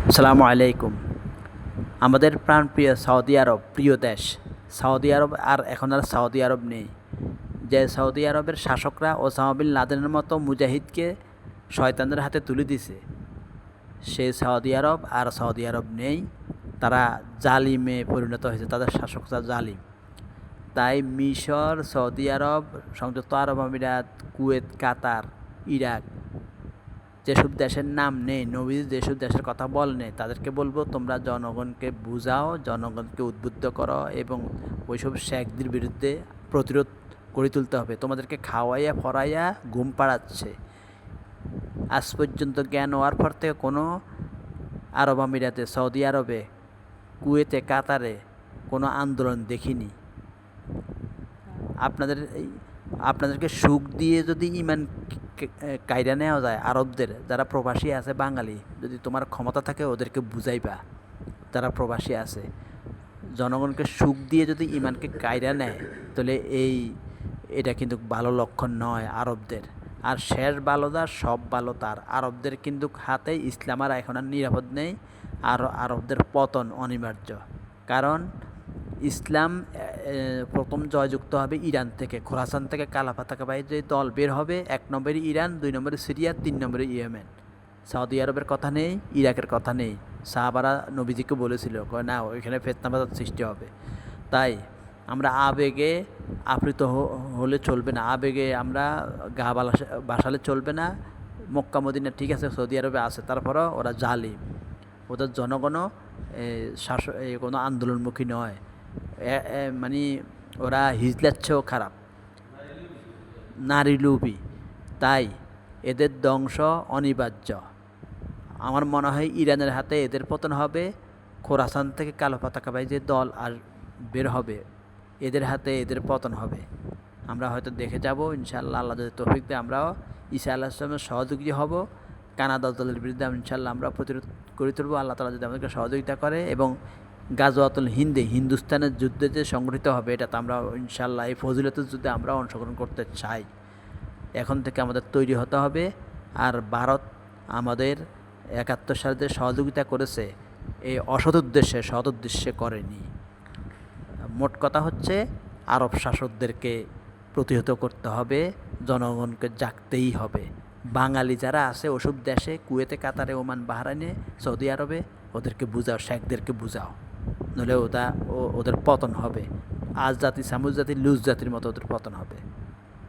আসসালামু আলাইকুম। আমাদের প্রাণপ্রিয় সৌদি আরব প্রিয় দেশ। সৌদি আরব এখন আর সৌদি আরব নেই। যে সৌদি আরবের শাসকরা ওসামা বিন লাদেনের মতো মুজাহিদকে শয়তানদের হাতে তুলে দিছে, সেই সৌদি আরব আর সৌদি আরব নেই। তারা জালিমে পরিণত হয়েছে, তাদের শাসকরা জালিম। তাই মিশর, সৌদি আরব, সংযুক্ত আরব আমিরাত, কুয়েত, কাতার, ইরাক, যেসব দেশের নাম নেই, নবী যেসব দেশের কথা বলেনি, তাদেরকে বলবো তোমরা জনগণকে বুঝাও, জনগণকে উদ্বুদ্ধ করো এবং ওইসব শেখদের বিরুদ্ধে প্রতিরোধ গড়ে তুলতে হবে। তোমাদেরকে খাওয়াইয়া ফরাইয়া ঘুম পাড়াচ্ছে। আজ পর্যন্ত জ্ঞান হওয়ার পর থেকে কোনো আরব আমিরাতে, সৌদি আরবে, কুয়েতে, কাতারে কোনো আন্দোলন দেখিনি। আপনাদেরকে সুখ দিয়ে যদি ইমান কায়রা নেওয়া যায়, আরবদের যারা প্রবাসী আছে বাঙালি, যদি তোমার ক্ষমতা থাকে ওদেরকে বুঝাইবা যারা প্রবাসী আছে, জনগণকে সুখ দিয়ে যদি ইমানকে কায়রা নেয় তাহলে এটা কিন্তু ভালো লক্ষণ নয় আরবদের। আর শেষ ভালো যার সব ভালো তার। আরবদের কিন্তু হাতে ইসলাম আর এখন আর নিরাপদ নেই। আর আরবদের পতন অনিবার্য। কারণ ইসলাম প্রথম জয়যুক্ত হবে ইরান থেকে, খোরাসান থেকে কালা পতাকা বাহিনী যে দল বের হবে, 1 নম্বরে ইরান, 2 নম্বরে সিরিয়া, 3 নম্বরে ইয়েমেন। সৌদি আরবের কথা নেই, ইরাকের কথা নেই। সাহাবারা নবীজিকে বলেছিল, না ওইখানে ফিতনা ফাসাদ সৃষ্টি হবে। তাই আমরা আবেগে আপ্লুত হলে চলবে না, আবেগে আমরা গা বাসালে চলবে না। মক্কা মদিনা ঠিক আছে, সৌদি আরবে আছে, তারপরও ওরা জালিম। ওদের জনগণও কোনো আন্দোলনমুখী নয়। মানে ওরা হিজলার চেয়েও খারাপ, নারী লোভী। তাই এদের ধ্বংস অনিবার্য। আমার মনে হয় ইরানের হাতে এদের পতন হবে, খোরাসান থেকে কালো পতাকাবাহী যে দল আর বের হবে এদের হাতে এদের পতন হবে। আমরা হয়তো দেখে যাব ইনশাআল্লাহ। আল্লাহ যদি তৌফিক দেয় আমরাও ঈসা আলাইহিস সালামের সহযোগী হব। কানাডা দলের বিরুদ্ধে ইনশাআল্লাহ আমরা প্রতিরোধ করে তুলব, আল্লাহ তাআলা যদি আমাদেরকে সহযোগিতা করে। এবং গাজওয়াতুল হিন্দে, হিন্দুস্তানের যুদ্ধে যে সংগঠিত হবে, এটাতে আমরা ইনশাআল্লাহ এই ফজিলতের যুদ্ধে আমরা অংশগ্রহণ করতে চাই। এখন থেকে আমাদের তৈরি হতে হবে। আর ভারত আমাদের 71 সালে যে সহযোগিতা করেছে, এই অসৎ উদ্দেশ্যে, সৎ উদ্দেশ্যে করেনি। মোট কথা হচ্ছে আরব শাসকদেরকে প্রতিহত করতে হবে, জনগণকে জাগতেই হবে। বাঙালি যারা আছে ওসব দেশে, কুয়েতে, কাতারে, ওমান, বাহরাইনে, সৌদি আরবে, ওদেরকে বুঝাও, শেখদেরকে বুঝাও, নইলে ওদের পতন হবে। আজ জাতি, সামুজ জাতি, লুজ জাতির মতো ওদের পতন হবে।